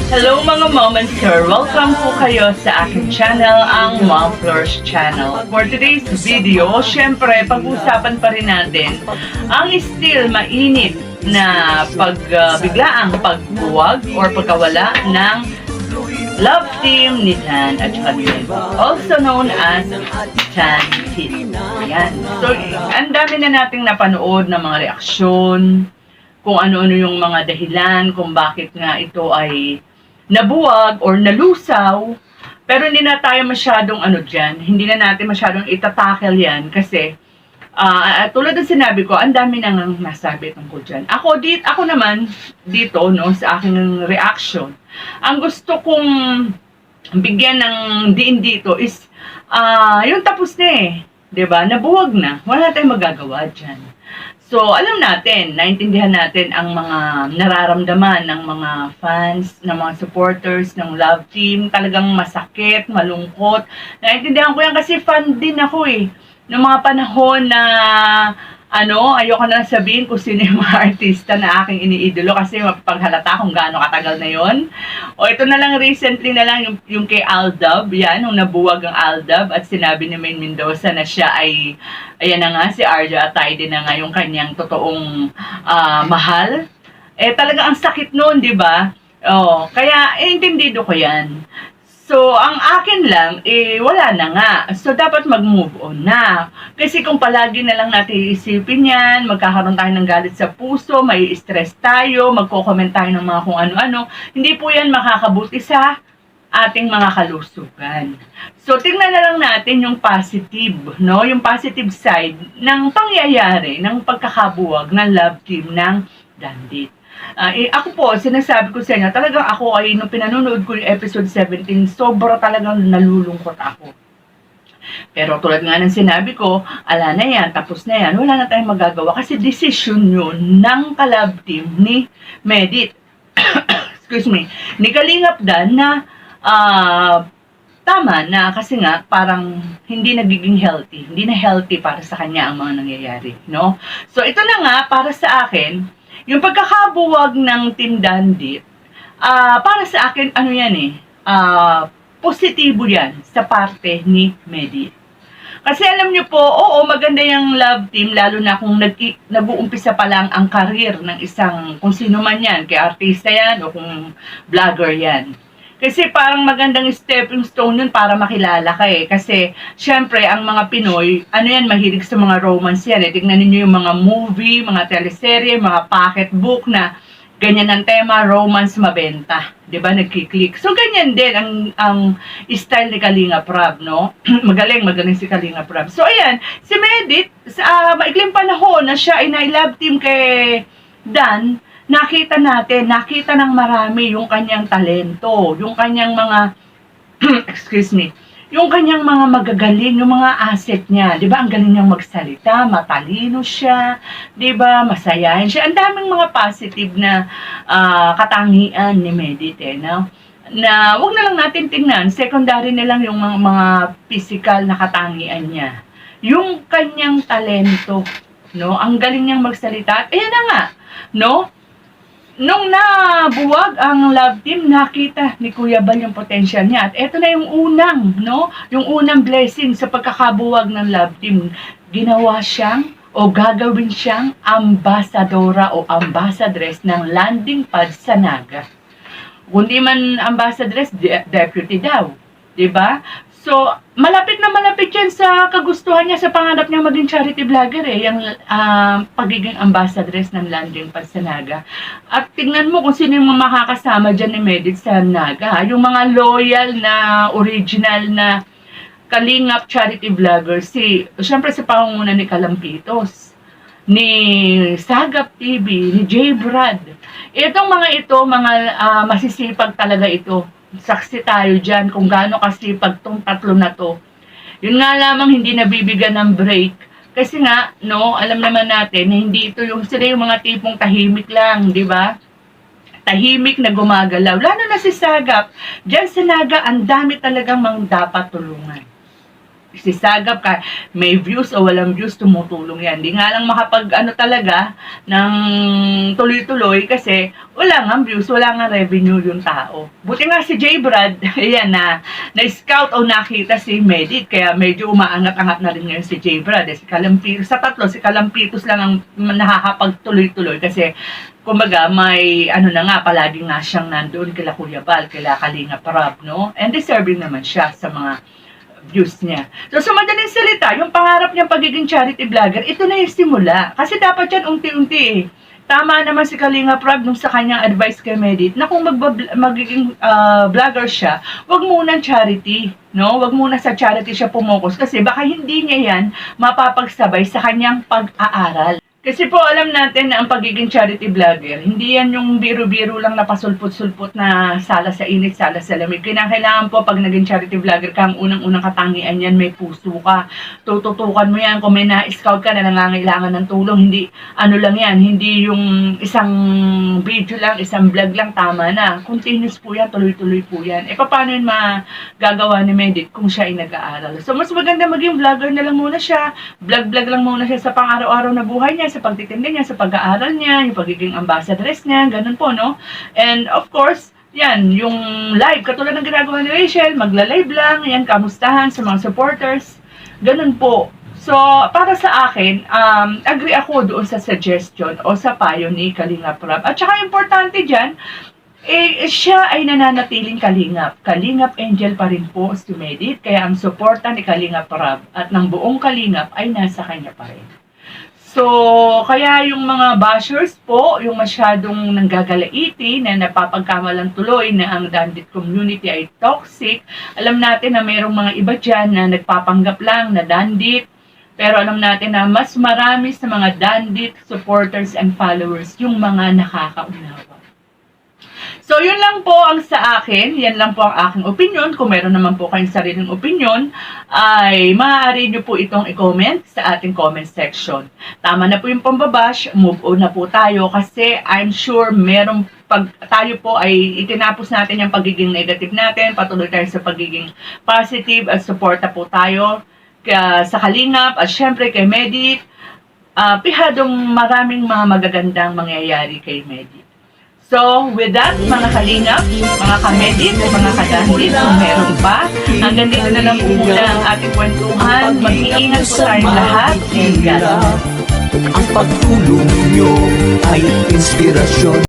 Hello mga Momenter! Welcome po kayo sa aking channel, ang Mom Flourish Channel. For today's video, syempre, pag-usapan pa rin natin ang still mainit na biglaang pagbuwag or pagkawala ng love team ni Tan at saka ni Medi, also known as Tan Hit. Ayan. So, ang dami na nating napanood ng mga reaksyon, kung ano-ano yung mga dahilan, kung bakit nga ito ay nabuwag or nalusaw, pero hindi na tayo masyadong hindi na natin masyadong itatakel yan kasi tulad ng sinabi ko, ang dami nang nasabi tungkol dyan. Ako naman dito, no, sa aking reaction, ang gusto kong bigyan ng diin dito is yung tapos na diba? Nabuwag na. Wala tayong magagawa dyan. So, alam natin, naintindihan natin ang mga nararamdaman ng mga fans, ng mga supporters, ng love team. Talagang masakit, malungkot. Naintindihan ko yan kasi fan din ako noong mga panahon na, ayoko na sabihin kung sino yung mga artista na aking iniidolo kasi mapaghalata kung gaano katagal na yon. O ito na lang, recently na lang yung kay Aldab, yan, nung nabuwag ang Aldab at sinabi ni Maine Mendoza na siya ay, ayan na nga, si Arja Atayde na nga yung kanyang totoong mahal. Talaga ang sakit noon, di ba? Kaya, intindido ko yan. So, ang akin lang, wala na nga. So, dapat mag-move on na. Kasi kung palagi na lang natin isipin yan, magkakaroon tayo ng galit sa puso, may stress tayo, magko-comment tayo ng mga kung ano-ano, hindi po yan makakabuti sa ating mga kalusugan. So, tingnan na lang natin yung positive, no? Yung positive side ng pangyayari, ng pagkakabuwag ng love team ng Dandit. Ako po, sinasabi ko sa inyo, talagang ako ay, nung pinanonood ko yung episode 17, sobra talagang nalulungkot ako. Pero tulad nga ng sinabi ko, ala na yan, tapos na yan, wala na tayong magagawa kasi decision yun ng ka-love team ni Medi, excuse me, ni Kalingap Dan na tama na kasi nga parang hindi nagiging healthy, hindi na healthy para sa kanya ang mga nangyayari, no? So ito na nga, para sa akin, yung pagkakabuwag ng Team Dandit, para sa akin, positibo yan sa parte ni Medi. Kasi alam nyo po, oo, maganda yung love team, lalo na kung nag-uumpisa pa lang ang karir ng isang, kung sino man yan, kay artista yan o kung vlogger yan. Kasi parang magandang stepping stone yun para makilala ka Kasi, syempre, ang mga Pinoy, mahilig sa mga romance yan Tignan ninyo yung mga movie, mga teleserye, mga pocketbook na ganyan ang tema, romance mabenta. Diba? Nagkiklik. So, ganyan din ang style ni Kalinga Prab, no? magaling si Kalinga Prab. So, ayan, si Medi, sa maikling panahon na siya ay na-love team kay Dan, nakita ng marami yung kanyang talento, yung kanyang mga, excuse me, yung kanyang mga magagaling, yung mga asset niya. Di ba? Ang galing niyang magsalita, matalino siya, di ba? Masayahin siya. Ang daming mga positive na katangian ni Medi, no? Na wag na lang natin tingnan, secondary na lang yung mga physical na katangian niya. Yung kanyang talento, no? Ang galing niyang magsalita. Ayan na nga, no? Nung nabuwag ang love team, nakita ni Kuya Bal yung potential niya. At eto na yung unang, no? Yung unang blessing sa pagkakabuwag ng love team. Ginawa siyang o gagawin siyang ambasadora o ambassadress ng landing pad sa Naga. Kundi man ambassadress, deputy daw. Diba? So, malapit na malapit yan sa kagustuhan niya, sa pangarap niya maging charity vlogger yung pagiging ambassadress ng landing pad sa Naga. At tingnan mo kung sino yung makakasama dyan ni Medi sa Naga. Yung mga loyal na, original na Kalingap charity vlogger. Siyempre sa pangunguna ni Kalampitos, ni Sagap TV, ni J. Brad. Itong mga ito, masisipag talaga ito. Saksi tayo dyan kung gaano kasipag tong tatlo na to. Yun nga lamang hindi nabibigyan ng break. Kasi nga, no, alam naman natin na hindi ito sila yung mga tipong tahimik lang, di ba? Tahimik na gumagalaw. Lalo na si Sagap. Diyan sa Naga, ang dami talagang dapat tulungan. sisagap ka, may views o walang views, tumutulong yan. Di nga lang makapag talaga ng tuloy-tuloy kasi wala nga views, wala nga revenue yung tao. Buti nga si J. Brad, ayan na-scout o nakita si Medit, kaya medyo umaangat-angat na rin ngayon si J. Brad. Si Kalampitos, sa tatlo, si Kalampitos lang ang nakakapagtuloy-tuloy kasi kumbaga may na nga, palagi nga siyang nandoon kila Kuya Bal, kila Kalinga Prab, no? And deserving naman siya sa mga views niya. So, sa madaling salita, yung pangarap niyang pagiging charity vlogger, ito na yung simula. Kasi dapat yan unti-unti eh. Tama naman si Kalinga Prab nung sa kanyang advice kay Medit na kung magiging vlogger siya, wag muna charity, no? Wag muna sa charity siya pumokus kasi baka hindi niya yan mapapagsabay sa kanyang pag-aaral. Kasi po alam natin na ang pagiging charity vlogger, hindi yan yung biro-biro lang na pasulpot-sulpot na sala sa init, sala sa lamig. Kailangan po pag naging charity vlogger ka, ang unang-unang katangian yan, may puso ka. Tututukan mo yan kung may na-scout ka na nangangailangan ng tulong. Hindi, lang yan, hindi yung isang video lang, isang vlog lang, tama na. Continuous po yan, tuloy-tuloy po yan. Paano yun magagawa ni Medit kung siya ay nag-aaral? So, mas maganda maging vlogger na lang muna siya. Vlog-vlog lang muna siya sa pang-araw-araw na buhay niya, sa pagtitinda niya, sa pag-aaral niya, yung pagiging ambassadress niya, ganun po, no? And of course, yan, yung live, katulad ng ginagawa ni Rachel, magla-live lang, yan, kamustahan sa mga supporters, ganun po. So, para sa akin, agree ako doon sa suggestion o sa payo ni Kalinga Prab. At saka importante dyan, siya ay nananatiling Kalingap. Kalingap Angel pa rin po si Medit, kaya ang suporta ni Kalinga Prab at ng buong Kalingap ay nasa kanya pa rin. So, kaya yung mga bashers po, yung masyadong nanggagalaiti na napapagkamalang tuloy na ang Dandit community ay toxic, alam natin na mayroong mga iba dyan na nagpapanggap lang na Dandit, pero alam natin na mas marami sa mga Dandit supporters and followers yung mga nakakaunawa. So, yun lang po ang sa akin. Yan lang po ang aking opinion. Kung meron naman po kayong sariling opinion, ay maaari nyo po itong i-comment sa ating comment section. Tama na po yung pambabash. Move on na po tayo kasi I'm sure merong pag tayo po ay itinapos natin yung pagiging negative natin, patuloy tayo sa pagiging positive at suporta po tayo sa Kalingap at syempre kay Medit. Pihadong maraming mga magagandang mangyayari kay Medit. So, with that, mga Kalingap, mga Kamedit, mga Kadandit, kung meron pa, hanggang dito na lang po muna ang ating kwentuhan. Mag-iingat po tayong lahat. And God bless. Ang pagtulong nyo ay inspirasyon